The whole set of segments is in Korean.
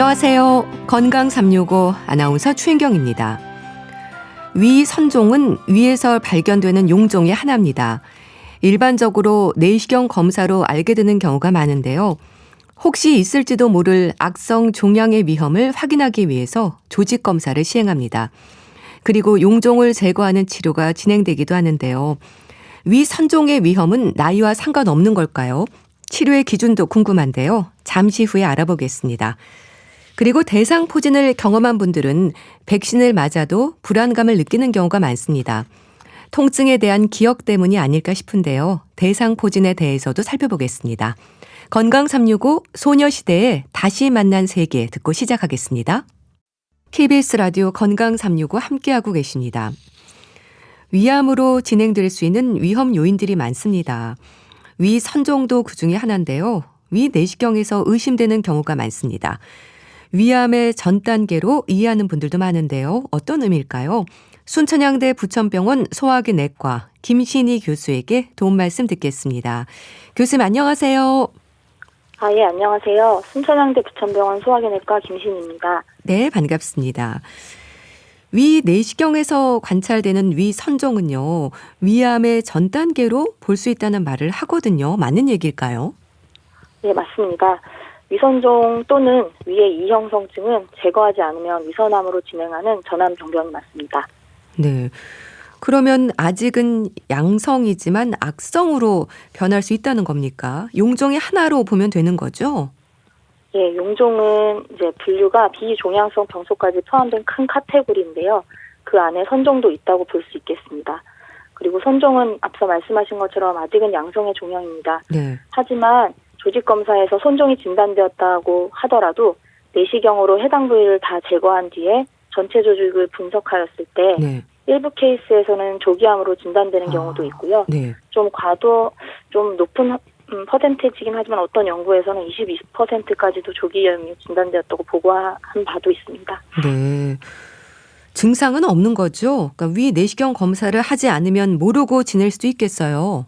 안녕하세요. 건강 365 아나운서 최인경입니다. 위 선종은 위에서 발견되는 용종의 하나입니다. 일반적으로 내시경 검사로 알게 되는 경우가 많은데요. 혹시 있을지도 모를 악성 종양의 위험을 확인하기 위해서 조직 검사를 시행합니다. 그리고 용종을 제거하는 치료가 진행되기도 하는데요. 위 선종의 위험은 나이와 상관없는 걸까요? 치료의 기준도 궁금한데요. 잠시 후에 알아보겠습니다. 그리고 대상포진을 경험한 분들은 백신을 맞아도 불안감을 느끼는 경우가 많습니다. 통증에 대한 기억 때문이 아닐까 싶은데요. 대상포진에 대해서도 살펴보겠습니다. 건강 365 소녀시대의 다시 만난 세계 듣고 시작하겠습니다. KBS 라디오 건강 365 함께하고 계십니다. 위암으로 진행될 수 있는 위험 요인들이 많습니다. 위 선종도 그중에 하나인데요. 위 내시경에서 의심되는 경우가 많습니다. 위암의 전 단계로 이해하는 분들도 많은데요. 어떤 의미일까요? 순천향대 부천병원 소화기 내과 김신희 교수에게 도움 말씀 듣겠습니다. 교수님 안녕하세요. 예, 안녕하세요. 순천향대 부천병원 소화기 내과 김신희입니다. 네, 반갑습니다. 위 내시경에서 관찰되는 위 선종은요, 위암의 전 단계로 볼 수 있다는 말을 하거든요. 맞는 얘기일까요? 네, 맞습니다. 위선종 또는 위의 이형성증은 제거하지 않으면 위선암으로 진행하는 전암 병변이 맞습니다. 네. 그러면 아직은 양성이지만 악성으로 변할 수 있다는 겁니까? 용종의 하나로 보면 되는 거죠? 예, 용종은 이제 분류가 비종양성 병소까지 포함된 큰 카테고리인데요. 그 안에 선종도 있다고 볼 수 있겠습니다. 그리고 선종은 앞서 말씀하신 것처럼 아직은 양성의 종양입니다. 네. 하지만 조직검사에서 선종이 진단되었다고 하더라도 내시경으로 해당 부위를 다 제거한 뒤에 전체 조직을 분석하였을 때 네. 일부 케이스에서는 조기암으로 진단되는 경우도 있고요. 네. 좀 높은 퍼센테이지긴 하지만 어떤 연구에서는 22%까지도 조기암이 진단되었다고 보고한 바도 있습니다. 네. 증상은 없는 거죠? 그러니까 위 내시경 검사를 하지 않으면 모르고 지낼 수도 있겠어요.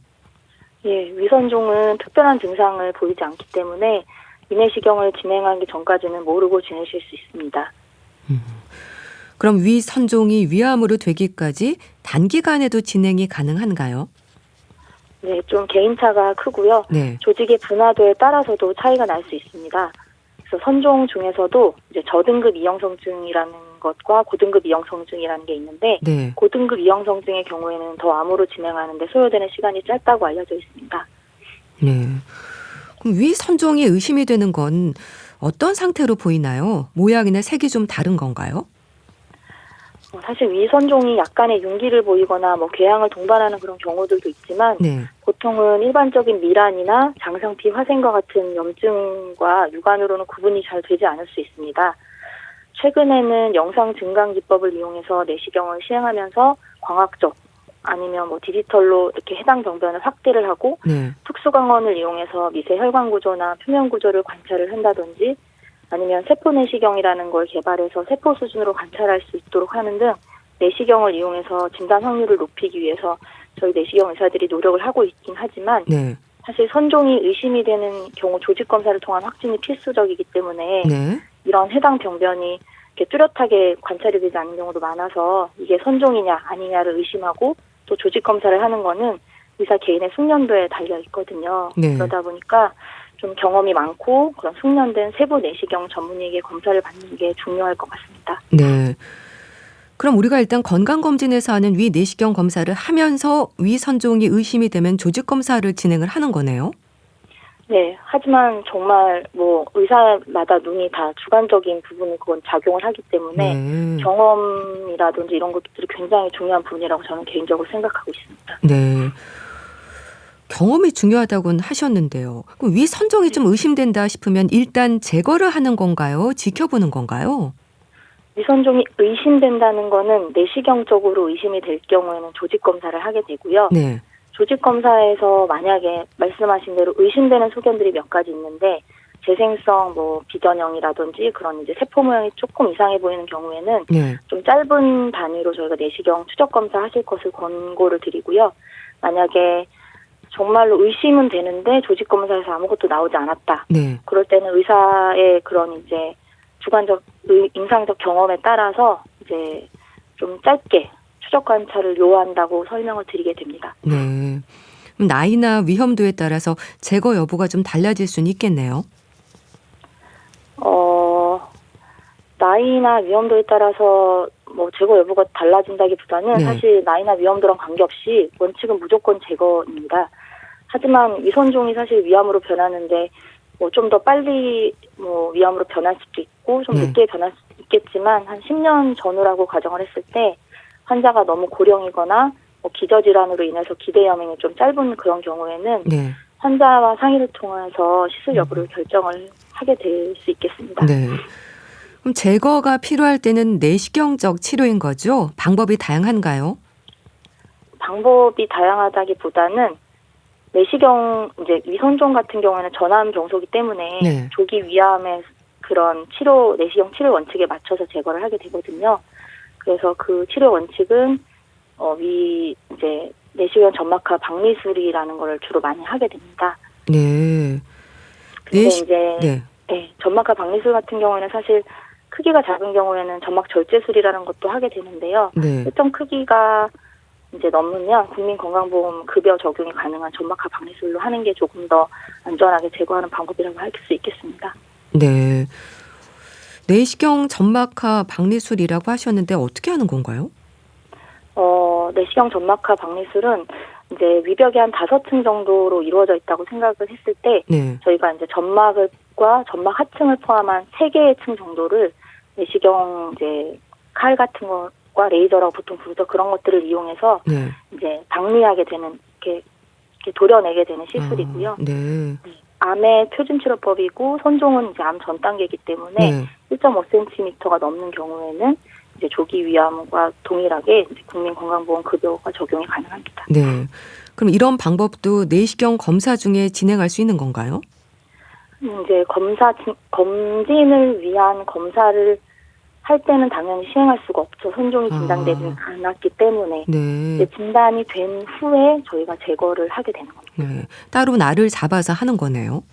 예, 위선종은 특별한 증상을 보이지 않기 때문에 위내시경을 진행하기 전까지는 모르고 지내실 수 있습니다. 그럼 위 선종이 위암으로 되기까지 단기간에도 진행이 가능한가요? 네, 좀 개인차가 크고요. 네. 조직의 분화도에 따라서도 차이가 날 수 있습니다. 그래서 선종 중에서도 이제 저등급 이형성증이라는 것과 고등급 이형성증이라는 게 있는데 네. 고등급 이형성증의 경우에는 더 암으로 진행하는데 소요되는 시간이 짧다고 알려져 있습니다. 네. 그럼 위 선종이 의심이 되는 건 어떤 상태로 보이나요? 모양이나 색이 좀 다른 건가요? 사실 위선종이 약간의 윤기를 보이거나 궤양을 동반하는 그런 경우들도 있지만 네. 보통은 일반적인 미란이나 장상피 화생과 같은 염증과 육안으로는 구분이 잘 되지 않을 수 있습니다. 최근에는 영상 증강 기법을 이용해서 내시경을 시행하면서 광학적 아니면 디지털로 이렇게 해당 병변을 확대를 하고 네. 특수광원을 이용해서 미세 혈관 구조나 표면 구조를 관찰을 한다든지 아니면 세포 내시경이라는 걸 개발해서 세포 수준으로 관찰할 수 있도록 하는 등 내시경을 이용해서 진단 확률을 높이기 위해서 저희 내시경 의사들이 노력을 하고 있긴 하지만 네. 사실 선종이 의심이 되는 경우 조직 검사를 통한 확진이 필수적이기 때문에 네. 이런 해당 병변이 이렇게 뚜렷하게 관찰이 되지 않는 경우도 많아서 이게 선종이냐 아니냐를 의심하고 또 조직 검사를 하는 거는 의사 개인의 숙련도에 달려 있거든요. 네. 그러다 보니까 좀 경험이 많고 그런 숙련된 세부 내시경 전문의에게 검사를 받는 게 중요할 것 같습니다. 네. 그럼 우리가 일단 건강검진에서 하는 위 내시경 검사를 하면서 위 선종이 의심이 되면 조직 검사를 진행을 하는 거네요? 네. 하지만 정말 의사마다 눈이 다 주관적인 부분이 그건 작용을 하기 때문에 네. 경험이라든지 이런 것들이 굉장히 중요한 부분이라고 저는 개인적으로 생각하고 있습니다. 네. 경험이 중요하다고는 하셨는데요. 그럼 위 선종이 좀 의심된다 싶으면 일단 제거를 하는 건가요? 지켜보는 건가요? 위선종이 의심된다는 거는 내시경적으로 의심이 될 경우에는 조직 검사를 하게 되고요. 네. 조직 검사에서 만약에 말씀하신 대로 의심되는 소견들이 몇 가지 있는데 재생성 비전형이라든지 그런 이제 세포 모양이 조금 이상해 보이는 경우에는 네. 좀 짧은 단위로 저희가 내시경 추적 검사 하실 것을 권고를 드리고요. 만약에 정말로 의심은 되는데 조직 검사에서 아무것도 나오지 않았다. 네. 그럴 때는 의사의 그런 이제 주관적 임상적 경험에 따라서 이제 좀 짧게 추적 관찰을 요한다고 설명을 드리게 됩니다. 네. 그럼 나이나 위험도에 따라서 제거 여부가 좀 달라질 수는 있겠네요. 나이나 위험도에 따라서 뭐 제거 여부가 달라진다기보다는 네. 사실 나이나 위험도랑 관계없이 원칙은 무조건 제거입니다. 하지만 위선종이 사실 위암으로 변하는데 뭐 좀 더 빨리 뭐 위암으로 변할 수도 있고 좀 네. 늦게 변할 수도 있겠지만 한 10년 전후라고 가정을 했을 때 환자가 너무 고령이거나 뭐 기저질환으로 인해서 기대여명이 좀 짧은 그런 경우에는 네. 환자와 상의를 통해서 시술 여부를 결정을 하게 될 수 있겠습니다. 네. 그럼 제거가 필요할 때는 내시경적 치료인 거죠? 방법이 다양한가요? 방법이 다양하다기보다는 내시경 이제 위선종 같은 경우에는 전암 병소기 때문에 네. 조기 위암의 그런 내시경 치료 원칙에 맞춰서 제거를 하게 되거든요. 그래서 그 치료 원칙은 이제 내시경 점막하 박리술이라는 걸 주로 많이 하게 됩니다. 네. 근데 이제 네. 점막하 박리술 같은 경우에는 사실 크기가 작은 경우에는 점막 절제술이라는 것도 하게 되는데요. 네. 일정 크기가 이제 넘으면 국민건강보험 급여 적용이 가능한 점막하 박리술로 하는 게 조금 더 안전하게 제거하는 방법이라고 할 수 있겠습니다. 네. 내시경 점막하 박리술이라고 하셨는데 어떻게 하는 건가요? 내시경 점막하 박리술은 이제 위벽이 한 5층 정도로 이루어져 있다고 생각을 했을 때 네. 저희가 이제 점막과 점막 하층을 포함한 3개의 층 정도를 내시경 이제 칼 같은 것과 레이저라고 보통 부르죠. 그런 것들을 이용해서 네. 이제 박리하게 되는 이렇게 도려내게 되는 시술이고요. 네. 암의 표준치료법이고 선종은 이제 암 전 단계이기 때문에 네. 1.5cm가 넘는 경우에는 이제 조기 위암과 동일하게 이제 국민건강보험 급여가 적용이 가능합니다. 네. 그럼 이런 방법도 내시경 검사 중에 진행할 수 있는 건가요? 이제 검진을 위한 검사를 할 때는 당연히 시행할 수가 없죠. 선종이 진단되지 않았기 때문에 네. 이제 진단이 된 후에 저희가 제거를 하게 되는 겁니다. 네. 따로 날을 잡아서 하는 거네요.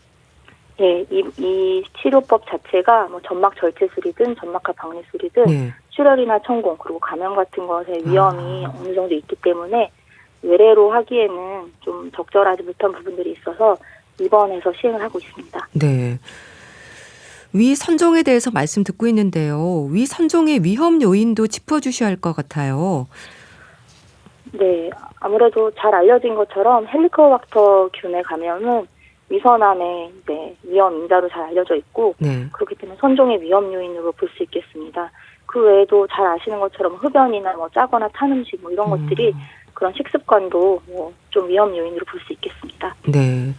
예, 이 치료법 자체가 뭐 점막 절제술이든 점막하 박리술이든 네. 출혈이나 천공 그리고 감염 같은 것에 위험이 어느 정도 있기 때문에 외래로 하기에는 좀 적절하지 못한 부분들이 있어서 입원해서 시행을 하고 있습니다. 네. 위 선종에 대해서 말씀 듣고 있는데요. 위 선종의 위험 요인도 짚어주셔야 할 것 같아요. 네, 아무래도 잘 알려진 것처럼 헬리코박터균의 감염은 위선암의 위험 인자로 잘 알려져 있고 네. 그렇기 때문에 선종의 위험 요인으로 볼 수 있겠습니다. 그 외에도 잘 아시는 것처럼 흡연이나 뭐 짜거나 탄 음식 뭐 이런 것들이 그런 식습관도 뭐 좀 위험 요인으로 볼 수 있겠습니다. 네.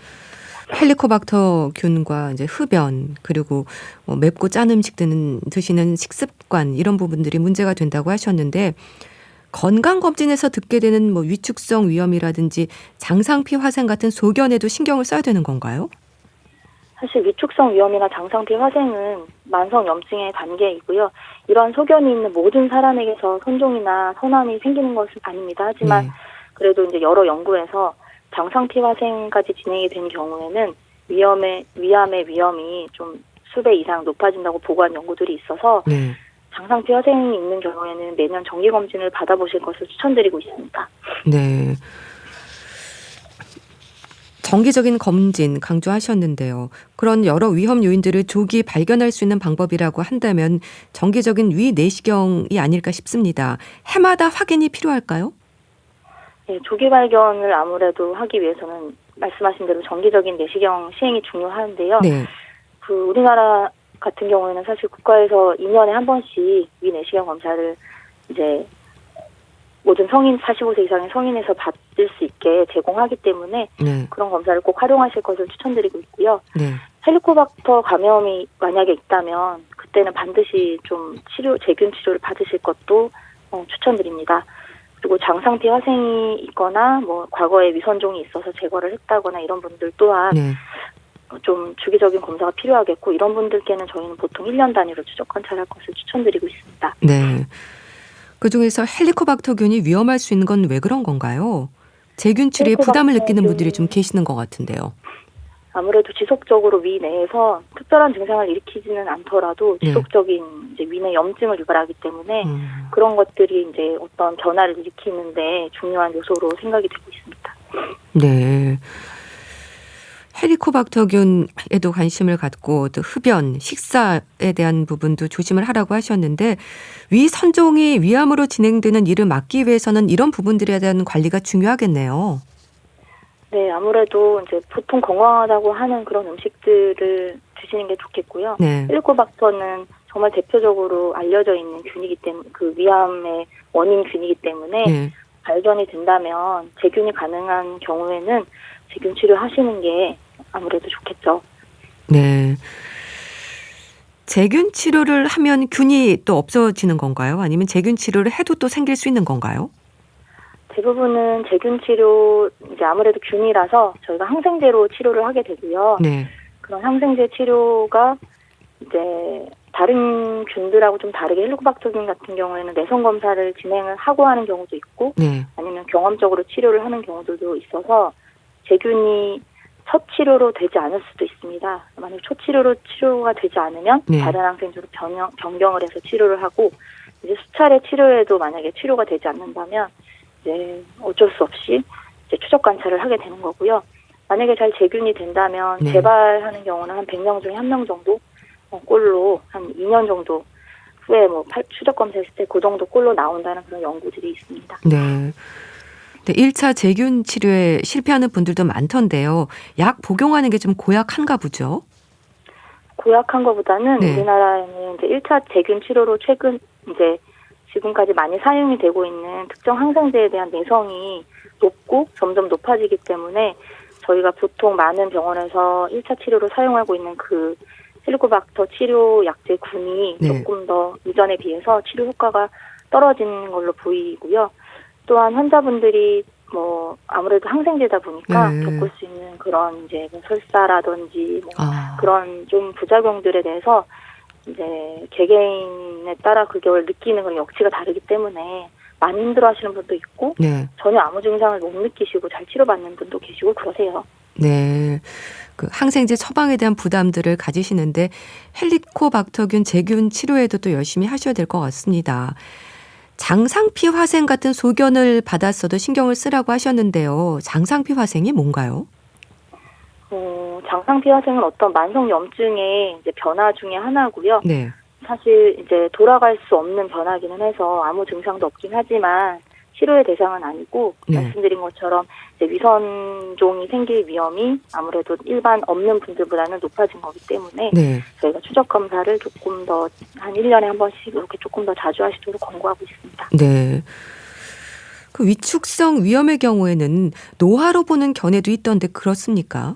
헬리코박터균과 이제 흡연 그리고 뭐 맵고 짠 음식 드시는 식습관 이런 부분들이 문제가 된다고 하셨는데 건강검진에서 듣게 되는 뭐 위축성 위염이라든지 장상피 화생 같은 소견에도 신경을 써야 되는 건가요? 사실 위축성 위염이나 장상피 화생은 만성 염증의 단계이고요. 이러한 소견이 있는 모든 사람에게서 선종이나 선암이 생기는 것은 아닙니다. 하지만 네. 그래도 이제 여러 연구에서 장상피 화생까지 진행이 된 경우에는 위암의 위험이 좀 수배 이상 높아진다고 보고한 연구들이 있어서 네. 장상피 화생이 있는 경우에는 매년 정기검진을 받아보실 것을 추천드리고 있습니다. 네. 정기적인 검진 강조하셨는데요. 그런 여러 위험 요인들을 조기 발견할 수 있는 방법이라고 한다면 정기적인 위 내시경이 아닐까 싶습니다. 해마다 확인이 필요할까요? 네, 조기 발견을 아무래도 하기 위해서는 말씀하신 대로 정기적인 내시경 시행이 중요한데요. 네. 우리나라 같은 경우에는 사실 국가에서 2년에 한 번씩 위 내시경 검사를 이제 모든 45세 이상의 성인에서 받을 수 있게 제공하기 때문에 네. 그런 검사를 꼭 활용하실 것을 추천드리고 있고요. 네. 헬리코박터 감염이 만약에 있다면 그때는 반드시 좀 제균 치료를 받으실 것도 추천드립니다. 그리고 장상피 화생이 있거나 뭐 과거에 위선종이 있어서 제거를 했다거나 이런 분들 또한 네. 좀 주기적인 검사가 필요하겠고 이런 분들께는 저희는 보통 1년 단위로 추적 관찰할 것을 추천드리고 있습니다. 네. 그중에서 헬리코박터균이 위험할 수 있는 건 왜 그런 건가요? 제균 치료에 부담을 느끼는 분들이 좀 계시는 것 같은데요. 아무래도 지속적으로 위 내에서 특별한 증상을 일으키지는 않더라도 네. 지속적인 이제 위 내 염증을 유발하기 때문에 그런 것들이 이제 어떤 변화를 일으키는데 중요한 요소로 생각이 되고 있습니다. 네. 헬리코박터균에도 관심을 갖고 또 흡연, 식사에 대한 부분도 조심을 하라고 하셨는데 위 선종이 위암으로 진행되는 일을 막기 위해서는 이런 부분들에 대한 관리가 중요하겠네요. 네, 아무래도 이제 보통 건강하다고 하는 그런 음식들을 드시는 게 좋겠고요. 네. 헬리코박터는 정말 대표적으로 알려져 있는 균이기 때문에 그 위암의 원인 균이기 때문에 네. 발견이 된다면 재균이 가능한 경우에는 재균 치료하시는 게 아무래도 좋겠죠. 네. 재균 치료를 하면 균이 또 없어지는 건가요? 아니면 재균 치료를 해도 또 생길 수 있는 건가요? 대부분은 재균 치료 이제 아무래도 균이라서 저희가 항생제로 치료를 하게 되고요. 네. 그런 항생제 치료가 이제 다른 균들하고 좀 다르게 헬리코박터균 같은 경우에는 내성 검사를 진행을 하고 하는 경우도 있고 네. 아니면 경험적으로 치료를 하는 경우들도 있어서 재균이 첫 치료로 되지 않을 수도 있습니다. 만약 초 치료로 치료가 되지 않으면 네. 다른 항생제로 변경을 해서 치료를 하고 이제 수차례 치료에도 만약에 치료가 되지 않는다면 이제 어쩔 수 없이 이제 추적 관찰을 하게 되는 거고요. 만약에 잘 재균이 된다면 네. 재발하는 경우는 한 100명 중에 1명 정도 꼴로 한 2년 정도 후에 추적 검사했을 때 그 정도 꼴로 나온다는 그런 연구들이 있습니다. 네. 1차 재균 치료에 실패하는 분들도 많던데요. 약 복용하는 게 좀 고약한가 보죠? 고약한 것보다는 네. 우리나라에는 이제 1차 재균 치료로 최근 이제 지금까지 많이 사용이 되고 있는 특정 항생제에 대한 내성이 높고 점점 높아지기 때문에 저희가 보통 많은 병원에서 1차 치료로 사용하고 있는 그 헬리코박터 치료 약제군이 네. 조금 더 이전에 비해서 치료 효과가 떨어지는 걸로 보이고요. 또한 환자분들이 아무래도 항생제다 보니까 네. 겪을 수 있는 그런 이제 설사라든지 아. 그런 좀 부작용들에 대해서 이제 개개인에 따라 그걸 느끼는 그런 역치가 다르기 때문에 많이 힘들어하시는 분도 있고 네. 전혀 아무 증상을 못 느끼시고 잘 치료받는 분도 계시고 그러세요. 네. 그 항생제 처방에 대한 부담들을 가지시는데 헬리코박터균 재균 치료에도 또 열심히 하셔야 될 것 같습니다. 장상피 화생 같은 소견을 받았어도 신경을 쓰라고 하셨는데요. 장상피 화생이 뭔가요? 장상피 화생은 어떤 만성 염증의 이제 변화 중에 하나고요. 네. 사실 이제 돌아갈 수 없는 변화기는 해서 아무 증상도 없긴 하지만 치료의 대상은 아니고 네. 말씀드린 것처럼 이제 위선종이 생길 위험이 아무래도 일반 없는 분들보다는 높아진 거기 때문에 네. 저희가 추적 검사를 조금 더 한 1년에 한 번씩 이렇게 조금 더 자주 하시도록 권고하고 있습니다. 네. 그 위축성 위염의 경우에는 노화로 보는 견해도 있던데 그렇습니까?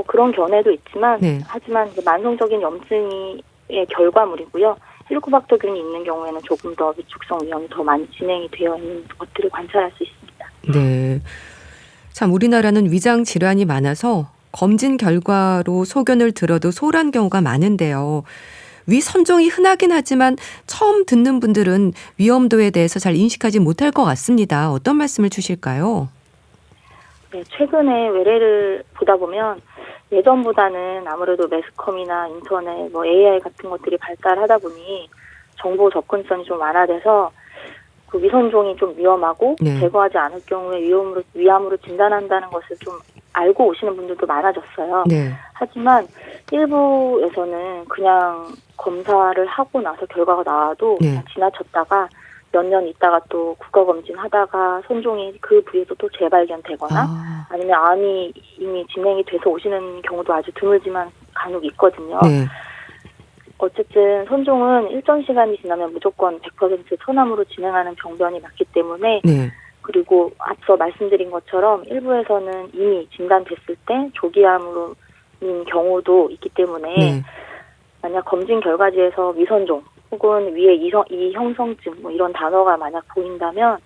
그런 견해도 있지만 네. 하지만 이제 만성적인 염증의 결과물이고요. 헬리코박터균이 있는 경우에는 조금 더 위축성 위염이 더 많이 진행이 되어 있는 것들을 관찰할 수 있습니다. 네. 참 우리나라는 위장 질환이 많아서 검진 결과로 소견을 들어도 소홀한 경우가 많은데요. 위 선종이 흔하긴 하지만 처음 듣는 분들은 위험도에 대해서 잘 인식하지 못할 것 같습니다. 어떤 말씀을 주실까요? 네, 최근에 외래를 보다 보면 예전보다는 아무래도 매스컴이나 인터넷, AI 같은 것들이 발달하다 보니 정보 접근성이 좀 완화돼서 그 위선종이 좀 위험하고 네. 제거하지 않을 경우에 위암으로 진단한다는 것을 좀 알고 오시는 분들도 많아졌어요. 네. 하지만 일부에서는 그냥 검사를 하고 나서 결과가 나와도 네. 그냥 지나쳤다가 몇 년 있다가 또 국가검진 하다가 선종이 그 부위에서 또 재발견되거나 아니면 암이 이미 진행이 돼서 오시는 경우도 아주 드물지만 간혹 있거든요. 네. 어쨌든 선종은 일정 시간이 지나면 무조건 100% 천암으로 진행하는 병변이 맞기 때문에 네. 그리고 앞서 말씀드린 것처럼 일부에서는 이미 진단됐을 때 조기암으로인 경우도 있기 때문에 네. 만약 검진 결과지에서 위선종 혹은 위에 이형성증 이런 단어가 만약 보인다면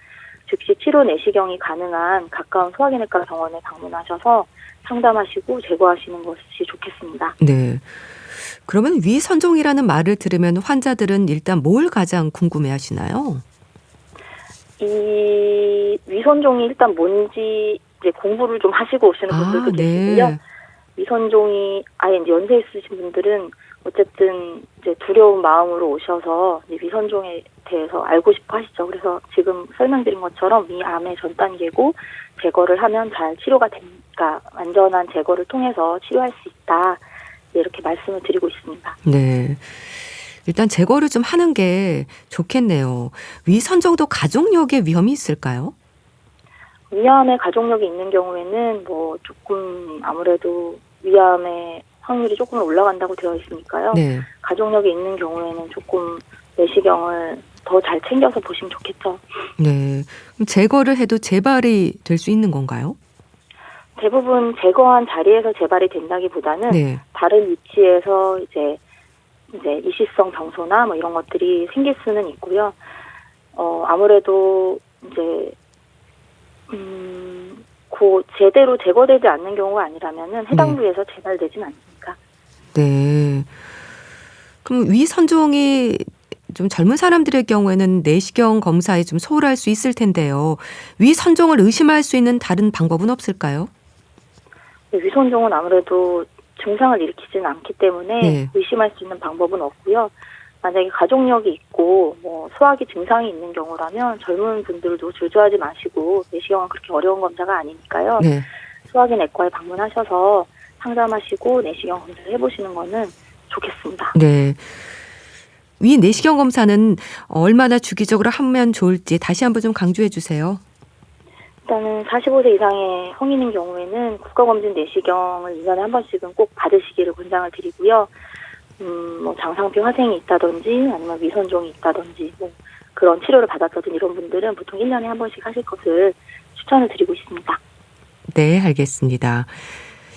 즉시 치료 내시경이 가능한 가까운 소화기내과 병원에 방문하셔서 상담하시고 제거하시는 것이 좋겠습니다. 네. 그러면 위선종이라는 말을 들으면 환자들은 일단 뭘 가장 궁금해하시나요? 이 위선종이 일단 뭔지 이제 공부를 좀 하시고 오시는 분들도 계시고요. 네. 위선종이 아예 이제 연세 있으신 분들은 어쨌든 이제 두려운 마음으로 오셔서 이제 위선종에 대해서 알고 싶어 하시죠. 그래서 지금 설명드린 것처럼 위암의 전 단계고 제거를 하면 잘 치료가 됩니까? 완전한 제거를 통해서 치료할 수 있다. 이렇게 말씀을 드리고 있습니다. 네. 일단 제거를 좀 하는 게 좋겠네요. 위선종도 가족력에 위험이 있을까요? 위암에 가족력이 있는 경우에는 뭐 조금 아무래도 위암의 확률이 조금 올라간다고 되어 있으니까요. 네. 가족력이 있는 경우에는 조금 내시경을 더 잘 챙겨서 보시면 좋겠죠. 네. 그럼 제거를 해도 재발이 될 수 있는 건가요? 대부분 제거한 자리에서 재발이 된다기보다는 네. 다른 위치에서 이제 이시성 병소나 뭐 이런 것들이 생길 수는 있고요. 아무래도 이제 제대로 제거되지 않는 경우가 아니라면은 해당 부위에서 재발되진 않습니다. 네. 그럼 위선종이 좀 젊은 사람들의 경우에는 내시경 검사에 좀 소홀할 수 있을 텐데요. 위선종을 의심할 수 있는 다른 방법은 없을까요? 위선종은 아무래도 증상을 일으키지는 않기 때문에 네. 의심할 수 있는 방법은 없고요. 만약에 가족력이 있고 뭐 소화기 증상이 있는 경우라면 젊은 분들도 주저하지 마시고 내시경은 그렇게 어려운 검사가 아니니까요. 네. 소화기 내과에 방문하셔서 상담하시고 내시경 검사를 해보시는 거는 좋겠습니다. 네. 위 내시경 검사는 얼마나 주기적으로 하면 좋을지 다시 한번 좀 강조해 주세요. 일단은 45세 이상의 성인인 경우에는 국가검진 내시경을 2년에 한 번씩은 꼭 받으시기를 권장을 드리고요. 뭐 장상피 화생이 있다든지 아니면 위선종이 있다든지 뭐 그런 치료를 받았다든지 이런 분들은 보통 1년에 한 번씩 하실 것을 추천을 드리고 있습니다. 네, 알겠습니다.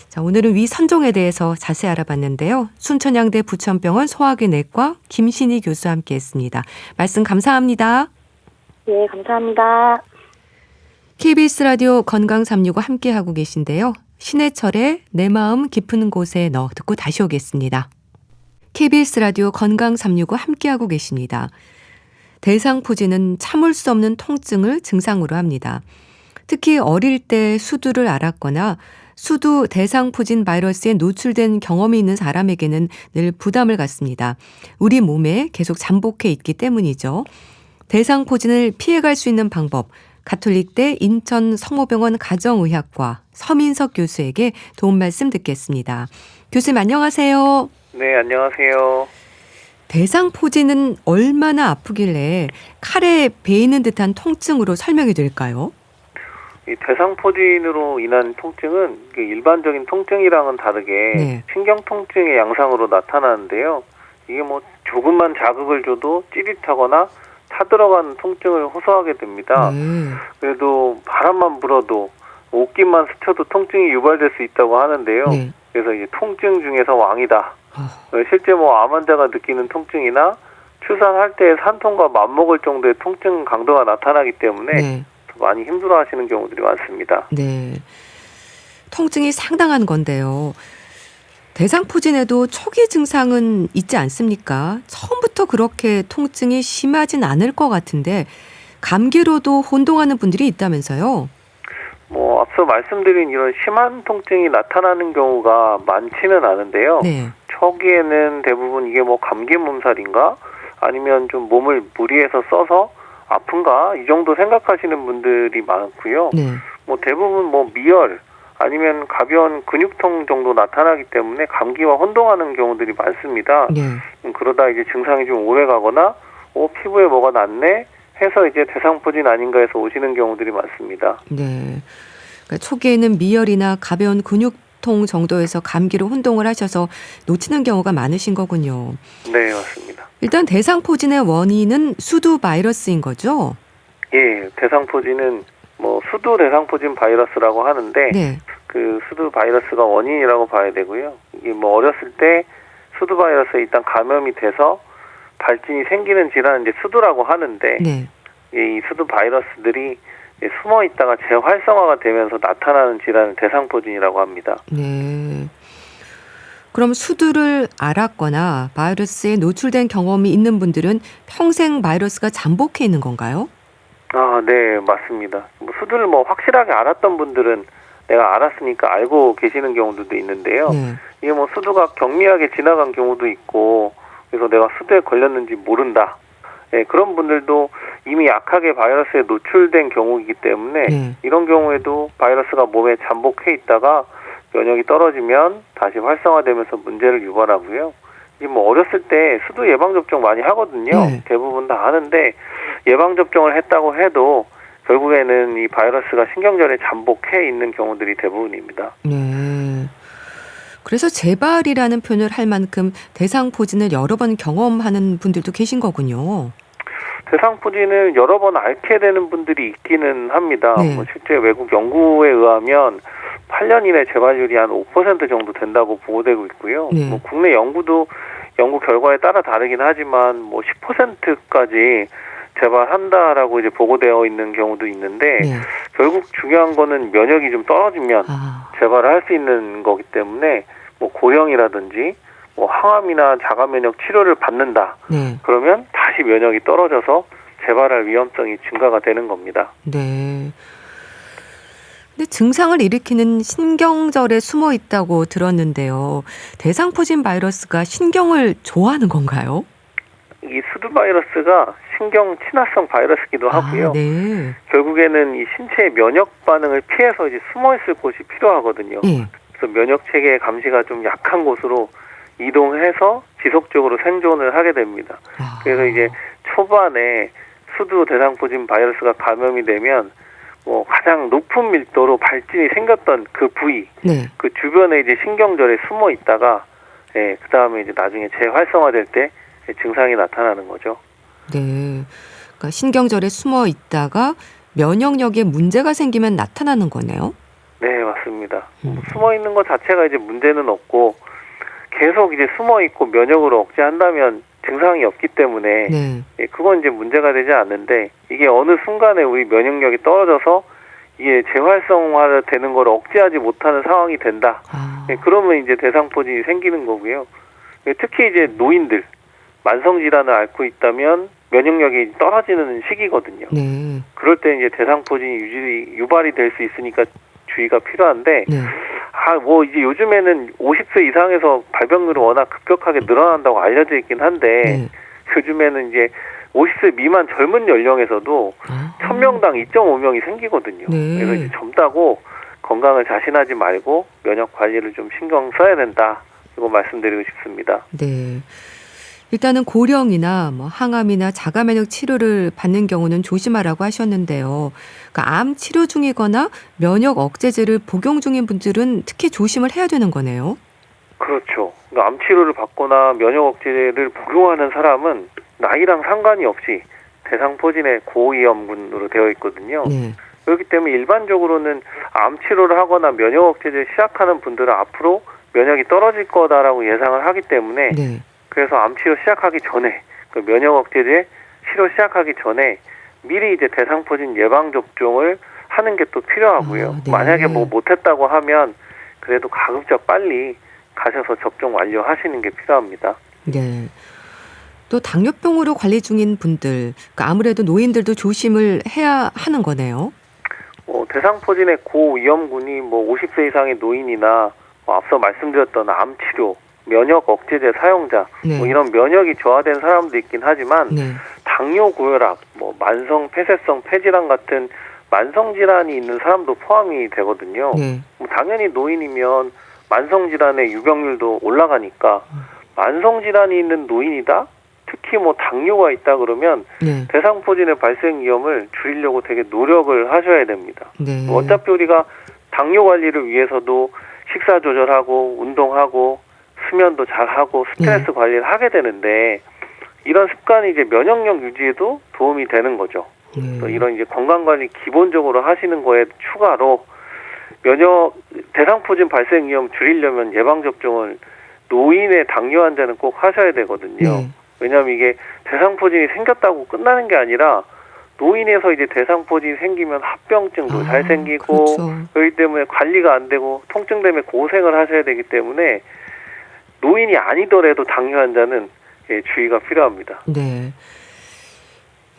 자, 오늘은 위선종에 대해서 자세히 알아봤는데요. 순천향대 부천병원 소화기내과 김신희 교수와 함께했습니다. 말씀 감사합니다. 네, 감사합니다. KBS 라디오 건강 365 함께하고 계신데요. 신해철의 내 마음 깊은 곳에 넣어 듣고 다시 오겠습니다. KBS 라디오 건강 365 함께하고 계십니다. 대상포진은 참을 수 없는 통증을 증상으로 합니다. 특히 어릴 때 수두를 앓았거나 수두 대상포진 바이러스에 노출된 경험이 있는 사람에게는 늘 부담을 갖습니다. 우리 몸에 계속 잠복해 있기 때문이죠. 대상포진을 피해갈 수 있는 방법, 가톨릭대 인천 성모병원 가정의학과 서민석 교수에게 도움 말씀 듣겠습니다. 교수님 안녕하세요. 네, 안녕하세요. 대상포진은 얼마나 아프길래 칼에 베이는 듯한 통증으로 설명이 될까요? 이 대상포진으로 인한 통증은 일반적인 통증이랑은 다르게 네. 신경통증의 양상으로 나타나는데요. 이게 뭐 조금만 자극을 줘도 찌릿하거나 타들어가는 통증을 호소하게 됩니다. 그래도 바람만 불어도 옷깃만 스쳐도 통증이 유발될 수 있다고 하는데요. 네. 그래서 이제 통증 중에서 왕이다. 실제 뭐 암 환자가 느끼는 통증이나 출산할 때 산통과 맞먹을 정도의 통증 강도가 나타나기 때문에 네. 많이 힘들어하시는 경우들이 많습니다. 네. 통증이 상당한 건데요. 대상포진에도 초기 증상은 있지 않습니까? 처음부터 그렇게 통증이 심하진 않을 것 같은데 감기로도 혼동하는 분들이 있다면서요? 뭐 앞서 말씀드린 이런 심한 통증이 나타나는 경우가 많지는 않은데요. 네. 초기에는 대부분 이게 뭐 감기 몸살인가 아니면 좀 몸을 무리해서 써서 아픈가 이 정도 생각하시는 분들이 많고요. 네. 뭐 대부분 뭐 미열 아니면 가벼운 근육통 정도 나타나기 때문에 감기와 혼동하는 경우들이 많습니다. 네. 그러다 이제 증상이 좀 오래 가거나 피부에 뭐가 났네 해서 이제 대상포진 아닌가 해서 오시는 경우들이 많습니다. 네. 그러니까 초기에는 미열이나 가벼운 근육통 정도에서 감기로 혼동을 하셔서 놓치는 경우가 많으신 거군요. 네, 맞습니다. 일단 대상포진의 원인은 수두 바이러스인 거죠? 예, 대상포진은 뭐 수두 대상포진 바이러스라고 하는데 네. 그 수두 바이러스가 원인이라고 봐야 되고요. 이게 뭐 어렸을 때 수두 바이러스에 일단 감염이 돼서 발진이 생기는 질환은 이제 수두라고 하는데 네. 이 수두 바이러스들이 숨어 있다가 재활성화가 되면서 나타나는 질환을 대상포진이라고 합니다. 네. 그럼 수두를 앓았거나 바이러스에 노출된 경험이 있는 분들은 평생 바이러스가 잠복해 있는 건가요? 아, 네, 맞습니다. 뭐 수두를 뭐 확실하게 앓았던 분들은 내가 알았으니까 알고 계시는 경우들도 있는데요. 네. 이게 뭐 수두가 경미하게 지나간 경우도 있고, 그래서 내가 수두에 걸렸는지 모른다. 네, 그런 분들도 이미 약하게 바이러스에 노출된 경우이기 때문에 네. 이런 경우에도 바이러스가 몸에 잠복해 있다가 면역이 떨어지면 다시 활성화되면서 문제를 유발하고요. 이게 뭐 어렸을 때 수두 예방접종 많이 하거든요. 네. 대부분 다 하는데 예방접종을 했다고 해도 결국에는 이 바이러스가 신경절에 잠복해 있는 경우들이 대부분입니다. 네. 그래서 재발이라는 표현을 할 만큼 대상포진을 여러 번 경험하는 분들도 계신 거군요. 대상포진을 여러 번 앓게 되는 분들이 있기는 합니다. 네. 뭐 실제 외국 연구에 의하면 8년 이내 재발률이 한 5% 정도 된다고 보고되고 있고요. 네. 뭐 국내 연구도 연구 결과에 따라 다르긴 하지만 뭐 10%까지 재발한다라고 이제 보고되어 있는 경우도 있는데 네. 결국 중요한 거는 면역이 좀 떨어지면 재발을 할 수 있는 거기 때문에 뭐 고령이라든지 뭐 항암이나 자가면역 치료를 받는다. 네. 그러면 다시 면역이 떨어져서 재발할 위험성이 증가가 되는 겁니다. 네. 근데 증상을 일으키는 신경절에 숨어 있다고 들었는데요. 대상포진 바이러스가 신경을 좋아하는 건가요? 이 수두 바이러스가 신경 친화성 바이러스기도 하고요. 네. 결국에는 이 신체의 면역 반응을 피해서 이제 숨어 있을 곳이 필요하거든요. 네. 그래서 면역 체계의 감시가 좀 약한 곳으로 이동해서 지속적으로 생존을 하게 됩니다. 그래서 이제 초반에 수두 대상포진 바이러스가 감염이 되면 뭐 가장 높은 밀도로 발진이 생겼던 그 부위, 네. 그 주변에 이제 신경절에 숨어 있다가, 예, 그 다음에 이제 나중에 재활성화될 때 증상이 나타나는 거죠. 네. 그러니까 신경절에 숨어 있다가 면역력에 문제가 생기면 나타나는 거네요. 네, 맞습니다. 숨어 있는 것 자체가 이제 문제는 없고 계속 이제 숨어 있고 면역으로 억제한다면 증상이 없기 때문에 네. 예, 그건 이제 문제가 되지 않는데 이게 어느 순간에 우리 면역력이 떨어져서 이게 재활성화되는 걸 억제하지 못하는 상황이 된다. 예, 그러면 이제 대상포진이 생기는 거고요. 예, 특히 이제 노인들 만성 질환을 앓고 있다면 면역력이 떨어지는 시기거든요. 네. 그럴 때 이제 대상포진이 유발이 될 수 있으니까 주의가 필요한데 네. 뭐 이제 요즘에는 50세 이상에서 발병률이 워낙 급격하게 늘어난다고 알려져 있긴 한데 네. 요즘에는 이제 50세 미만 젊은 연령에서도 1000명당 2.5명이 생기거든요. 네. 그래서 이제 젊다고 건강을 자신하지 말고 면역 관리를 좀 신경 써야 된다. 이거 말씀드리고 싶습니다. 네. 일단은 고령이나 뭐 항암이나 자가면역 치료를 받는 경우는 조심하라고 하셨는데요. 그러니까 암 치료 중이거나 면역 억제제를 복용 중인 분들은 특히 조심을 해야 되는 거네요. 그렇죠. 그러니까 암 치료를 받거나 면역 억제제를 복용하는 사람은 나이랑 상관이 없이 대상포진의 고위험군으로 되어 있거든요. 네. 그렇기 때문에 일반적으로는 암 치료를 하거나 면역 억제제를 시작하는 분들은 앞으로 면역이 떨어질 거다라고 예상을 하기 때문에 네. 그래서 암 치료 시작하기 전에 그 면역 억제제 치료 시작하기 전에 미리 이제 대상포진 예방 접종을 하는 게 또 필요하고요. 네. 만약에 뭐 못했다고 하면 그래도 가급적 빨리 가셔서 접종 완료하시는 게 필요합니다. 네. 또 당뇨병으로 관리 중인 분들, 그러니까 아무래도 노인들도 조심을 해야 하는 거네요. 대상포진의 고위험군이 뭐 50세 이상의 노인이나 앞서 말씀드렸던 암 치료, 면역 억제제 사용자, 네. 뭐 이런 면역이 저하된 사람도 있긴 하지만 네. 당뇨 고혈압, 뭐 만성 폐쇄성 폐질환 같은 만성 질환이 있는 사람도 포함이 되거든요. 네. 뭐 당연히 노인이면 만성 질환의 유병률도 올라가니까 만성 질환이 있는 노인이다. 특히 뭐 당뇨가 있다 그러면 네. 대상포진의 발생 위험을 줄이려고 되게 노력을 하셔야 됩니다. 네. 어차피 우리가 당뇨 관리를 위해서도 식사 조절하고 운동하고 수면도 잘하고 스트레스 네. 관리를 하게 되는데 이런 습관이 이제 면역력 유지에도 도움이 되는 거죠. 또 이런 이제 건강 관리 기본적으로 하시는 거에 추가로 대상포진 발생 위험 줄이려면 예방 접종을 노인의 당뇨 환자는 꼭 하셔야 되거든요. 네. 왜냐하면 이게 대상포진이 생겼다고 끝나는 게 아니라 노인에서 이제 대상포진이 생기면 합병증도 잘 생기고 그렇죠. 그렇기 때문에 관리가 안 되고 통증 때문에 고생을 하셔야 되기 때문에 노인이 아니더라도 당뇨 환자는 주의가 필요합니다. 네.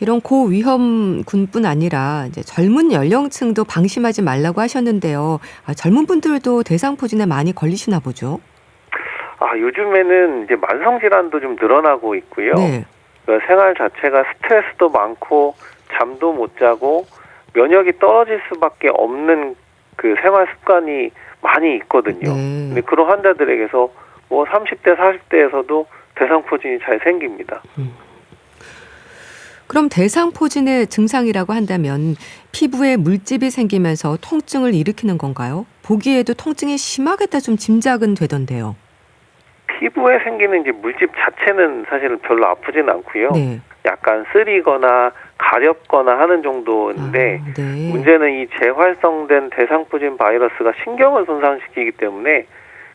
이런 고위험군뿐 아니라 이제 젊은 연령층도 방심하지 말라고 하셨는데요. 젊은 분들도 대상포진에 많이 걸리시나 보죠? 요즘에는 이제 만성질환도 좀 늘어나고 있고요. 네. 그러니까 생활 자체가 스트레스도 많고 잠도 못 자고 면역이 떨어질 수밖에 없는 그 생활 습관이 많이 있거든요. 네. 근데 그런 환자들에게서 뭐 30대, 40대에서도 대상포진이 잘 생깁니다. 그럼 대상포진의 증상이라고 한다면 피부에 물집이 생기면서 통증을 일으키는 건가요? 보기에도 통증이 심하겠다 좀 짐작은 되던데요. 피부에 생기는 이제 물집 자체는 사실은 별로 아프진 않고요. 네. 약간 쓰리거나 가렵거나 하는 정도인데 네. 문제는 이 재활성된 대상포진 바이러스가 신경을 손상시키기 때문에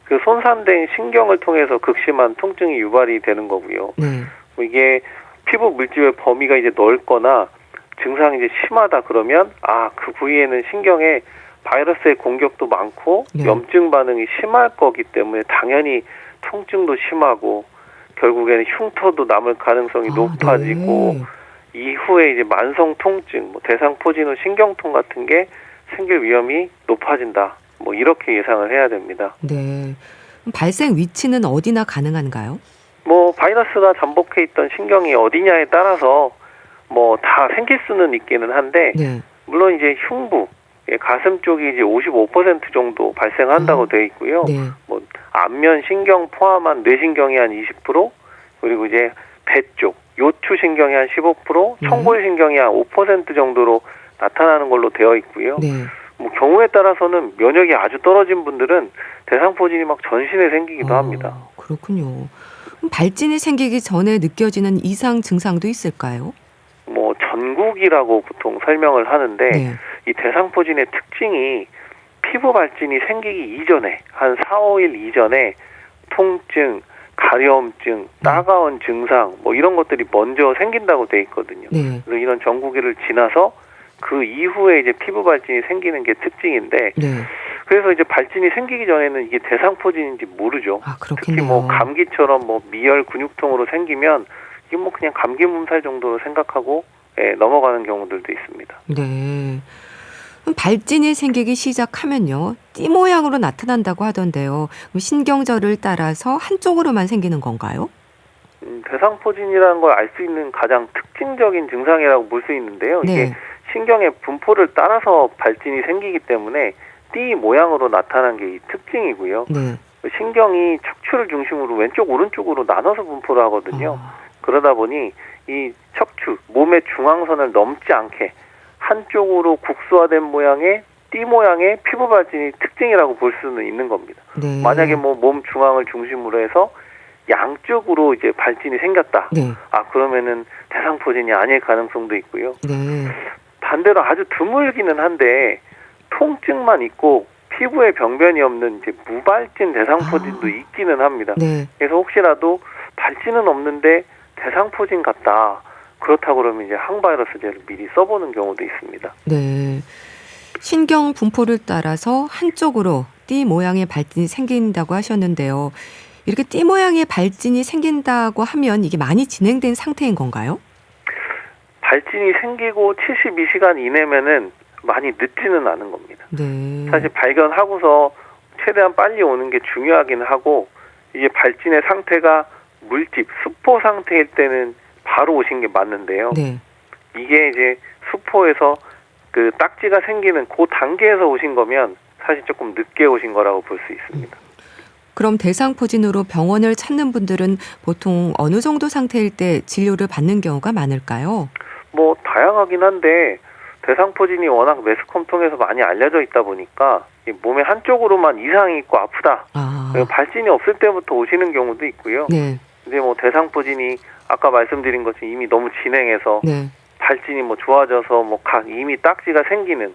그 손상된 신경을 통해서 극심한 통증이 유발이 되는 거고요. 네. 이게 피부 물집의 범위가 이제 넓거나 증상이 이제 심하다 그러면 그 부위에는 신경에 바이러스의 공격도 많고 네. 염증 반응이 심할 거기 때문에 당연히 통증도 심하고 결국에는 흉터도 남을 가능성이 높아지고 네. 이후에 이제 만성 통증, 대상포진 후 신경통 같은 게 생길 위험이 높아진다. 이렇게 예상을 해야 됩니다. 네. 발생 위치는 어디나 가능한가요? 바이러스가 잠복해 있던 신경이 어디냐에 따라서 다 생길 수는 있기는 한데 네. 물론 이제 흉부, 가슴 쪽이 이제 55% 정도 발생한다고 되어 있고요. 네. 안면 신경 포함한 뇌신경이 한 20%, 그리고 이제 배 쪽, 요추 신경이 한 15%, 청골 신경이 한 5% 정도로 나타나는 걸로 되어 있고요. 네. 경우에 따라서는 면역이 아주 떨어진 분들은 대상포진이 막 전신에 생기기도 합니다. 그렇군요. 그럼 발진이 생기기 전에 느껴지는 이상 증상도 있을까요? 전국이라고 보통 설명을 하는데 네. 이 대상포진의 특징이 피부 발진이 생기기 이전에 한 4, 5일 이전에 통증, 가려움증, 따가운 증상 이런 것들이 먼저 생긴다고 돼 있거든요. 네. 그래서 이런 전국기를 지나서 그 이후에 이제 피부 발진이 생기는 게 특징인데 네. 그래서 이제 발진이 생기기 전에는 이게 대상포진인지 모르죠. 그렇겠네요. 특히 감기처럼 미열 근육통으로 생기면 이게 그냥 감기 몸살 정도로 생각하고 넘어가는 경우들도 있습니다. 네. 그럼 발진이 생기기 시작하면요. 띠 모양으로 나타난다고 하던데요. 그럼 신경절을 따라서 한쪽으로만 생기는 건가요? 대상포진이라는 걸 알 수 있는 가장 특징적인 증상이라고 볼 수 있는데요. 네. 이게 신경의 분포를 따라서 발진이 생기기 때문에 띠 모양으로 나타난 게 이 특징이고요. 네. 신경이 척추를 중심으로 왼쪽 오른쪽으로 나눠서 분포를 하거든요. 그러다 보니 이 척추, 몸의 중앙선을 넘지 않게 한쪽으로 국소화된 모양의 띠 모양의 피부 발진이 특징이라고 볼 수는 있는 겁니다. 네. 만약에 몸 중앙을 중심으로 해서 양쪽으로 이제 발진이 생겼다. 네. 그러면은 대상포진이 아닐 가능성도 있고요. 네. 반대로 아주 드물기는 한데 통증만 있고 피부에 병변이 없는 이제 무발진 대상포진도 있기는 합니다. 네. 그래서 혹시라도 발진은 없는데 대상포진 같다. 그렇다고 그러면 이제 항바이러스제를 미리 써보는 경우도 있습니다. 네. 신경 분포를 따라서 한쪽으로 띠 모양의 발진이 생긴다고 하셨는데요. 이렇게 띠 모양의 발진이 생긴다고 하면 이게 많이 진행된 상태인 건가요? 발진이 생기고 72시간 이내면은 많이 늦지는 않은 겁니다. 네. 사실 발견하고서 최대한 빨리 오는 게 중요하긴 하고 이게 발진의 상태가 물집, 수포 상태일 때는 바로 오신 게 맞는데요. 네. 이게 이제 수포에서 그 딱지가 생기는 그 단계에서 오신 거면 사실 조금 늦게 오신 거라고 볼 수 있습니다. 그럼 대상포진으로 병원을 찾는 분들은 보통 어느 정도 상태일 때 진료를 받는 경우가 많을까요? 다양하긴 한데 대상포진이 워낙 매스컴 통해서 많이 알려져 있다 보니까 몸의 한쪽으로만 이상이 있고 아프다. 발진이 없을 때부터 오시는 경우도 있고요. 네. 근데 대상포진이 아까 말씀드린 것처럼 이미 너무 진행해서 네. 발진이 좋아져서 이미 딱지가 생기는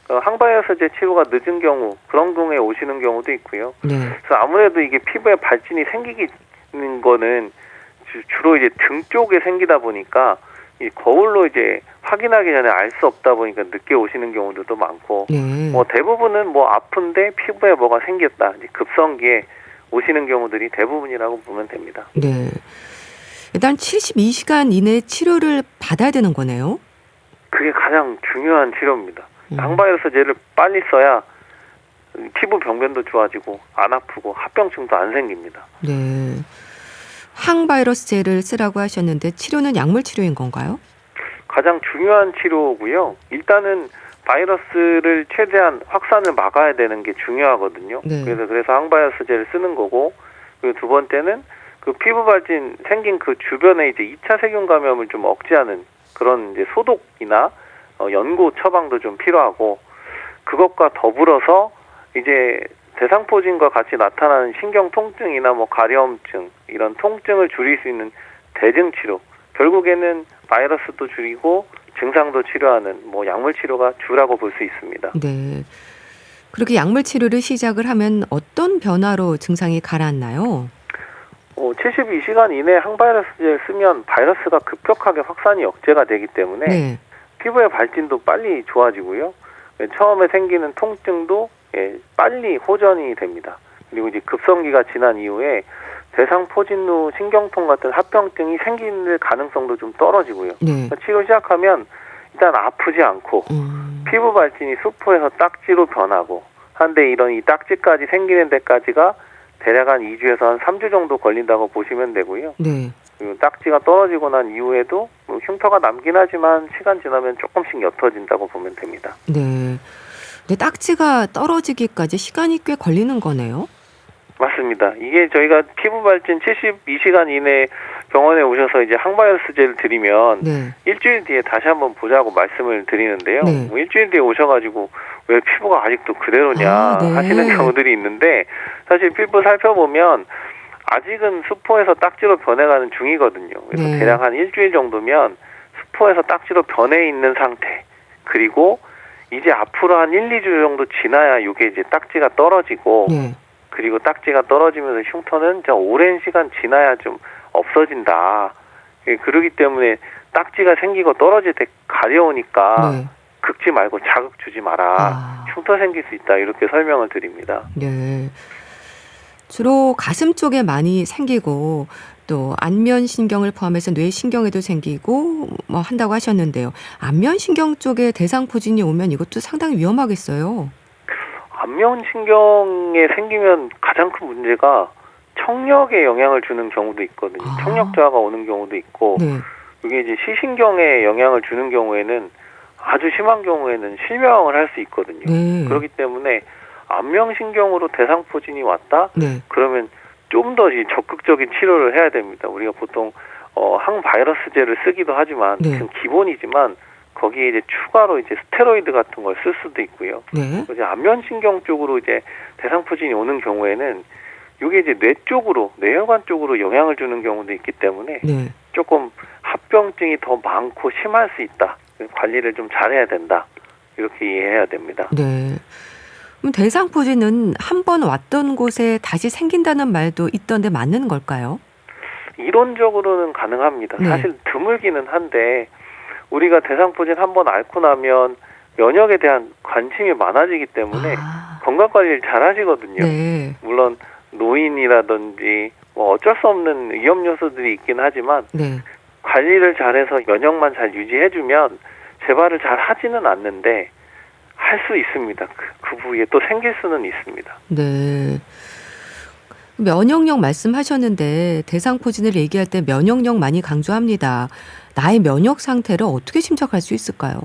항바이러스제 치료가 늦은 경우 그런 경우에 오시는 경우도 있고요. 네. 그래서 아무래도 이게 피부에 발진이 생기는 거는 주로 이제 등 쪽에 생기다 보니까 이 거울로 이제 확인하기 전에 알 수 없다 보니까 늦게 오시는 경우들도 많고 네. 대부분은 아픈데 피부에 뭐가 생겼다 이제 급성기에 오시는 경우들이 대부분이라고 보면 됩니다. 네. 일단 72시간 이내에 치료를 받아야 되는 거네요. 그게 가장 중요한 치료입니다. 항바이러스제를 빨리 써야 피부 병변도 좋아지고 안 아프고 합병증도 안 생깁니다. 네. 항바이러스제를 쓰라고 하셨는데 치료는 약물 치료인 건가요? 가장 중요한 치료고요. 일단은 바이러스를 최대한 확산을 막아야 되는 게 중요하거든요. 네. 그래서 항바이러스제를 쓰는 거고, 그리고 두 번째는 그 피부 발진 생긴 그 주변에 이제 2차 세균 감염을 좀 억제하는 그런 이제 소독이나 연고 처방도 좀 필요하고, 그것과 더불어서 이제 대상포진과 같이 나타나는 신경 통증이나 뭐 가려움증 이런 통증을 줄일 수 있는 대증 치료, 결국에는 바이러스도 줄이고 증상도 치료하는 뭐 약물 치료가 주라고 볼 수 있습니다. 네. 그렇게 약물 치료를 시작을 하면 어떤 변화로 증상이 가라앉나요? 72시간 이내에 항바이러스제를 쓰면 바이러스가 급격하게 확산이 억제가 되기 때문에 네. 피부의 피부의 발진도 빨리 좋아지고요. 처음에 생기는 통증도 빨리 호전이 됩니다. 그리고 이제 급성기가 지난 이후에 대상포진루 신경통 같은 합병증이 생길 가능성도 좀 떨어지고요. 네. 치료 시작하면 일단 아프지 않고 피부 발진이 수포에서 딱지로 변하고 한데 이런 이 딱지까지 생기는 데까지가 대략 한 2주에서 한 3주 정도 걸린다고 보시면 되고요. 네. 그리고 딱지가 떨어지고 난 이후에도 뭐 흉터가 남긴 하지만 시간 지나면 조금씩 옅어진다고 보면 됩니다. 네. 근데 딱지가 떨어지기까지 시간이 꽤 걸리는 거네요. 맞습니다. 이게 저희가 피부 발진 72시간 이내에 병원에 오셔서 이제 항바이러스제를 드리면 네. 일주일 뒤에 다시 한번 보자고 말씀을 드리는데요. 네. 뭐 일주일 뒤에 오셔가지고 왜 피부가 아직도 그대로냐 네. 하시는 경우들이 있는데, 사실 피부 살펴보면 아직은 수포에서 딱지로 변해가는 중이거든요. 그래서 네. 대략 한 일주일 정도면 수포에서 딱지로 변해 있는 상태, 그리고 이제 앞으로 한 1, 2주 정도 지나야 이게 이제 딱지가 떨어지고 네. 그리고 딱지가 떨어지면서 흉터는 좀 오랜 시간 지나야 좀 없어진다. 그러기 때문에 딱지가 생기고 떨어질 때 가려우니까 네. 긁지 말고 자극 주지 마라. 흉터 생길 수 있다. 이렇게 설명을 드립니다. 네. 주로 가슴 쪽에 많이 생기고 또 안면신경을 포함해서 뇌신경에도 생기고 뭐 한다고 하셨는데요. 안면신경 쪽에 대상포진이 오면 이것도 상당히 위험하겠어요. 안면신경에 생기면 가장 큰 문제가 청력에 영향을 주는 경우도 있거든요. 청력 저하가 오는 경우도 있고, 네. 이게 이제 시신경에 영향을 주는 경우에는 아주 심한 경우에는 실명을 할 수 있거든요. 네. 그렇기 때문에 안면신경으로 대상포진이 왔다? 네. 그러면 좀 더 적극적인 치료를 해야 됩니다. 우리가 보통 항바이러스제를 쓰기도 하지만 네. 그건 기본이지만 거기에 이제 추가로 이제 스테로이드 같은 걸 쓸 수도 있고요. 네. 이제 안면신경 쪽으로 이제 대상포진이 오는 경우에는 이게 이제 뇌 쪽으로, 뇌혈관 쪽으로 영향을 주는 경우도 있기 때문에 네. 조금 합병증이 더 많고 심할 수 있다. 관리를 좀 잘해야 된다. 이렇게 이해해야 됩니다. 네. 그럼 대상포진은 한 번 왔던 곳에 다시 생긴다는 말도 있던데 맞는 걸까요? 이론적으로는 가능합니다. 네. 사실 드물기는 한데 우리가 대상포진 한 번 앓고 나면 면역에 대한 관심이 많아지기 때문에 건강관리를 잘 하시거든요. 네. 물론 노인이라든지 뭐 어쩔 수 없는 위험 요소들이 있긴 하지만 네. 관리를 잘해서 면역만 잘 유지해주면 재발을 잘 하지는 않는데 할 수 있습니다. 그 부위에 또 생길 수는 있습니다. 네. 면역력 말씀하셨는데 대상포진을 얘기할 때 면역력 많이 강조합니다. 나의 면역 상태를 어떻게 짐작할 수 있을까요?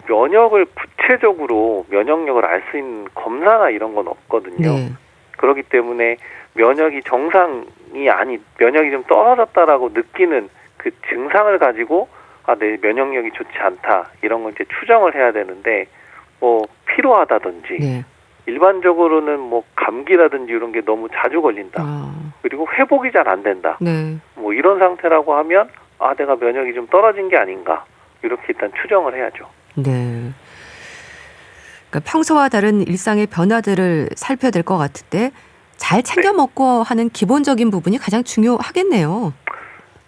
면역을 구체적으로 면역력을 알 수 있는 검사나 이런 건 없거든요. 네. 그렇기 때문에 면역이 정상이 아닌, 면역이 좀 떨어졌다라고 느끼는 그 증상을 가지고 내 면역력이 좋지 않다 이런 걸 이제 추정을 해야 되는데, 뭐 피로하다든지 네. 일반적으로는 뭐 감기라든지 이런 게 너무 자주 걸린다. 그리고 회복이 잘 안 된다. 네. 뭐 이런 상태라고 하면 내가 면역이 좀 떨어진 게 아닌가, 이렇게 일단 추정을 해야죠. 네. 그러니까 평소와 다른 일상의 변화들을 살펴야 될 것 같은데 잘 챙겨 먹고 하는 기본적인 부분이 가장 중요하겠네요.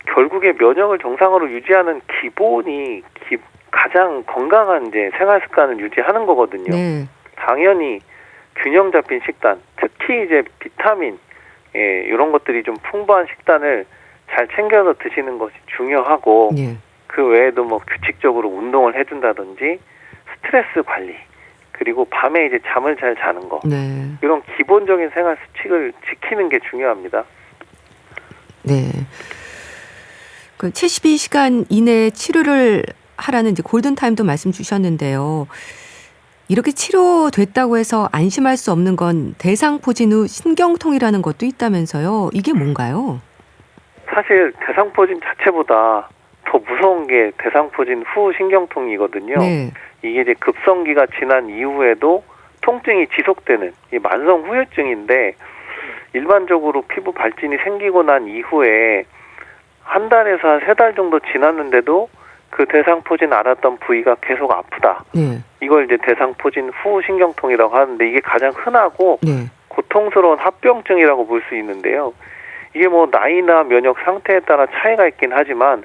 결국에 면역을 정상으로 유지하는 기본이 가장 건강한 이제 생활 습관을 유지하는 거거든요. 네. 당연히 균형 잡힌 식단, 특히 이제 비타민, 이런 것들이 좀 풍부한 식단을 잘 챙겨서 드시는 것이 중요하고 예. 그 외에도 뭐 규칙적으로 운동을 해준다든지 스트레스 관리 그리고 밤에 이제 잠을 잘 자는 거 네. 이런 기본적인 생활 수칙을 지키는 게 중요합니다. 네. 그 72시간 이내에 치료를 하라는 이제 골든타임도 말씀 주셨는데요. 이렇게 치료됐다고 해서 안심할 수 없는 건 대상포진 후 신경통이라는 것도 있다면서요. 이게 뭔가요? 사실 대상포진 자체보다 더 무서운 게 대상포진 후 신경통이거든요. 네. 이게 이제 급성기가 지난 이후에도 통증이 지속되는 이 만성 후유증인데 일반적으로 피부 발진이 생기고 난 이후에 한 달에서 한 3달 정도 지났는데도 그 대상포진 앓았던 부위가 계속 아프다. 네. 이걸 이제 대상포진 후 신경통이라고 하는데 이게 가장 흔하고 네. 고통스러운 합병증이라고 볼 수 있는데요. 이게 뭐 나이나 면역 상태에 따라 차이가 있긴 하지만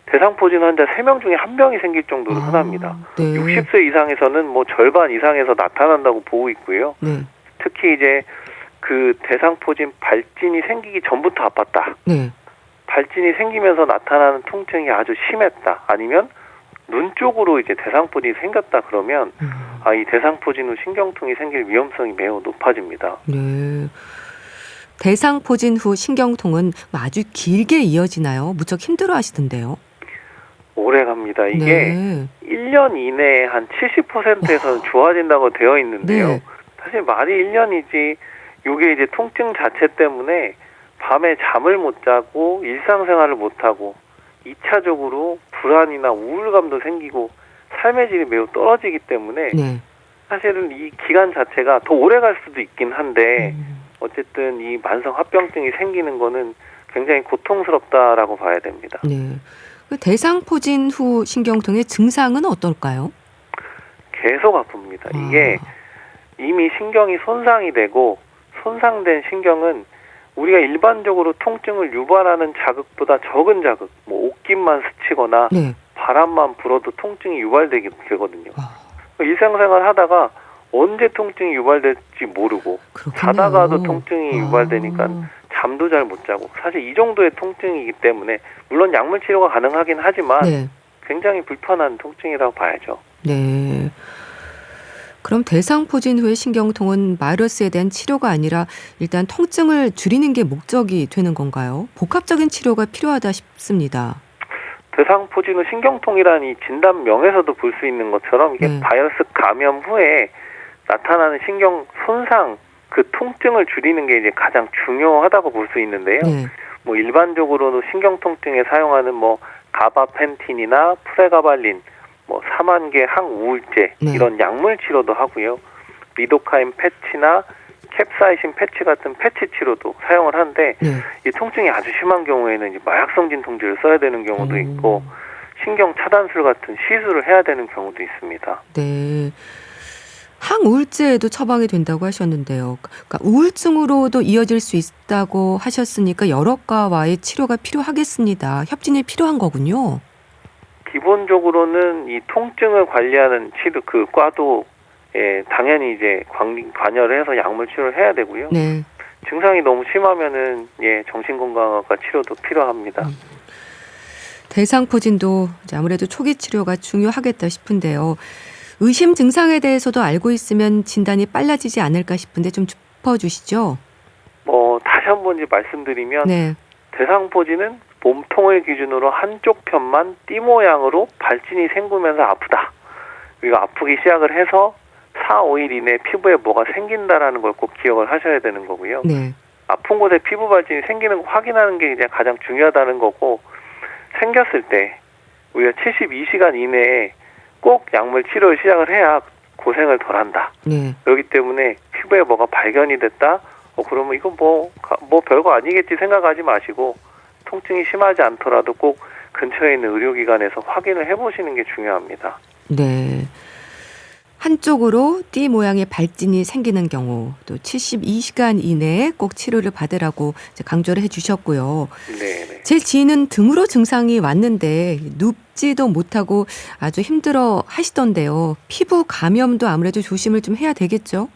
대상포진 환자 3명 중에 1명이 생길 정도로 흔합니다. 네. 60세 이상에서는 뭐 절반 이상에서 나타난다고 보고 있고요. 네. 특히 이제 그 대상포진 발진이 생기기 전부터 아팠다. 네. 발진이 생기면서 나타나는 통증이 아주 심했다. 아니면 눈 쪽으로 이제 대상포진이 생겼다 그러면 이 대상포진 후 신경통이 생길 위험성이 매우 높아집니다. 네. 대상포진 후 신경통은 아주 길게 이어지나요? 무척 힘들어 하시던데요. 오래 갑니다. 이게 네. 1년 이내에 한 70%에서 좋아진다고 되어 있는데요. 네. 사실 말이 1년이지 이게 이제 통증 자체 때문에 밤에 잠을 못 자고 일상생활을 못 하고 2차적으로 불안이나 우울감도 생기고 삶의 질이 매우 떨어지기 때문에 네. 사실은 이 기간 자체가 더 오래 갈 수도 있긴 한데 어쨌든 이 만성 합병증이 생기는 거는 굉장히 고통스럽다라고 봐야 됩니다. 네. 그 대상포진 후 신경통의 증상은 어떨까요? 계속 아픕니다. 이게 이미 신경이 손상이 되고 손상된 신경은 우리가 일반적으로 통증을 유발하는 자극보다 적은 자극, 뭐 옷깃만 스치거나 네. 바람만 불어도 통증이 유발되게 되거든요. 일상생활 하다가 언제 통증이 유발될지 모르고 그렇군요. 자다가도 통증이 유발되니까 잠도 잘 못 자고 사실 이 정도의 통증이기 때문에 물론 약물 치료가 가능하긴 하지만 네. 굉장히 불편한 통증이라고 봐야죠. 네. 그럼 대상포진 후의 신경통은 바이러스에 대한 치료가 아니라 일단 통증을 줄이는 게 목적이 되는 건가요? 복합적인 치료가 필요하다 싶습니다. 대상포진 후 신경통이라는 이 진단명에서도 볼 수 있는 것처럼 이게 네. 바이러스 감염 후에 나타나는 신경 손상, 그 통증을 줄이는 게 이제 가장 중요하다고 볼 수 있는데요. 네. 뭐 일반적으로도 신경통증에 사용하는 뭐 가바펜틴이나 프레가발린, 뭐 사만계 항우울제 네. 이런 약물 치료도 하고요. 리도카인 패치나 캡사이신 패치 같은 패치 치료도 사용을 하는데 네. 이 통증이 아주 심한 경우에는 이제 마약성 진통제를 써야 되는 경우도 있고 신경 차단술 같은 시술을 해야 되는 경우도 있습니다. 네. 항우울제에도 처방이 된다고 하셨는데요. 그러니까 우울증으로도 이어질 수 있다고 하셨으니까 여러 과와의 치료가 필요하겠습니다. 협진이 필요한 거군요. 기본적으로는 이 통증을 관리하는 치료 그 과도 당연히 이제 관여를 해서 약물 치료를 해야 되고요. 네. 증상이 너무 심하면은 정신건강학과 치료도 필요합니다. 대상포진도 이제 아무래도 초기 치료가 중요하겠다 싶은데요. 의심 증상에 대해서도 알고 있으면 진단이 빨라지지 않을까 싶은데 좀 짚어주시죠. 다시 한번 이제 말씀드리면 네. 대상포진은 몸통을 기준으로 한쪽 편만 띠 모양으로 발진이 생기면서 아프다. 그리고 아프기 시작을 해서 4, 5일 이내에 피부에 뭐가 생긴다라는 걸 꼭 기억을 하셔야 되는 거고요. 네. 아픈 곳에 피부 발진이 생기는 거 확인하는 게 이제 가장 중요하다는 거고 생겼을 때 우리가 72시간 이내에 꼭 약물 치료를 시작을 해야 고생을 덜한다. 네. 그렇기 때문에 피부에 뭐가 발견이 됐다. 그러면 이거 뭐 별거 아니겠지 생각하지 마시고 통증이 심하지 않더라도 꼭 근처에 있는 의료기관에서 확인을 해보시는 게 중요합니다. 네. 한쪽으로 띠 모양의 발진이 생기는 경우 또 72시간 이내에 꼭 치료를 받으라고 이제 강조를 해주셨고요. 네. 제 지인은 등으로 증상이 왔는데 눕지도 못하고 아주 힘들어 하시던데요. 피부 감염도 아무래도 조심을 좀 해야 되겠죠?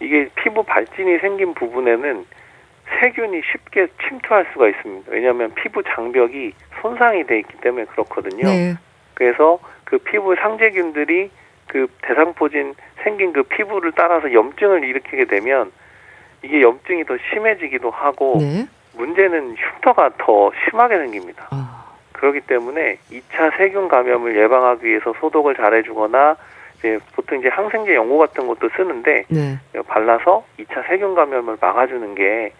이게 피부 발진이 생긴 부분에는 세균이 쉽게 침투할 수가 있습니다. 왜냐하면 피부 장벽이 손상이 돼 있기 때문에 그렇거든요. 네. 그래서 그 피부 상재균들이 그 대상포진 생긴 그 피부를 따라서 염증을 일으키게 되면 이게 염증이 더 심해지기도 하고 네. 문제는 흉터가 더 심하게 생깁니다. 그렇기 때문에 2차 세균 감염을 예방하기 위해서 소독을 잘해주거나 이제 보통 이제 항생제 연고 같은 것도 쓰는데 네. 발라서 2차 세균 감염을 막아주는 게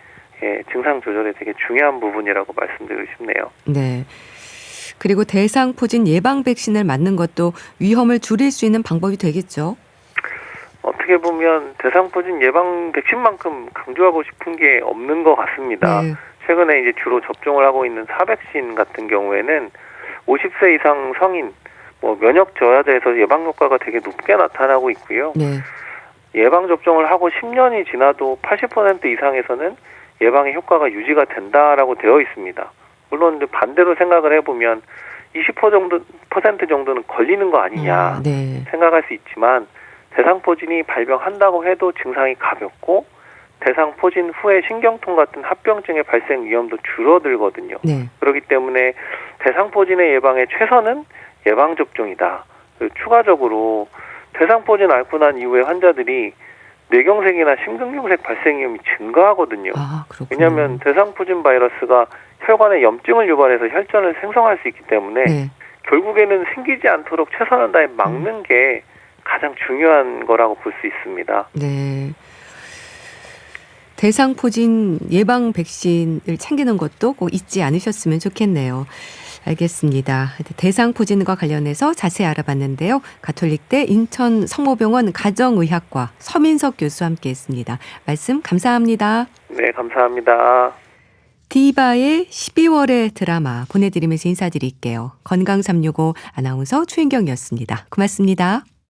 증상 조절에 되게 중요한 부분이라고 말씀드리고 싶네요. 네. 그리고 대상포진 예방 백신을 맞는 것도 위험을 줄일 수 있는 방법이 되겠죠. 어떻게 보면 대상포진 예방 백신만큼 강조하고 싶은 게 없는 것 같습니다. 네. 최근에 이제 주로 접종을 하고 있는 사백신 같은 경우에는 50세 이상 성인, 면역 저하자에서 예방 효과가 되게 높게 나타나고 있고요. 네. 예방 접종을 하고 10년이 지나도 80% 이상에서는 예방의 효과가 유지가 된다라고 되어 있습니다. 물론 반대로 생각을 해보면 20% 정도는 걸리는 거 아니냐 네. 생각할 수 있지만 대상포진이 발병한다고 해도 증상이 가볍고 대상포진 후에 신경통 같은 합병증의 발생 위험도 줄어들거든요. 네. 그렇기 때문에 대상포진의 예방의 최선은 예방접종이다. 추가적으로 대상포진 앓고 난 이후에 환자들이 뇌경색이나 심근경색 발생 위험이 증가하거든요. 그렇군요. 왜냐하면 대상포진 바이러스가 혈관에 염증을 유발해서 혈전을 생성할 수 있기 때문에 네. 결국에는 생기지 않도록 최선을 다해 막는 게 가장 중요한 거라고 볼 수 있습니다. 네. 대상포진 예방 백신을 챙기는 것도 꼭 잊지 않으셨으면 좋겠네요. 알겠습니다. 대상포진과 관련해서 자세히 알아봤는데요. 가톨릭대 인천 성모병원 가정의학과 서민석 교수와 함께했습니다. 말씀 감사합니다. 네, 감사합니다. 디바의 12월의 드라마 보내드리면서 인사드릴게요. 건강365 아나운서 최인경이었습니다. 고맙습니다.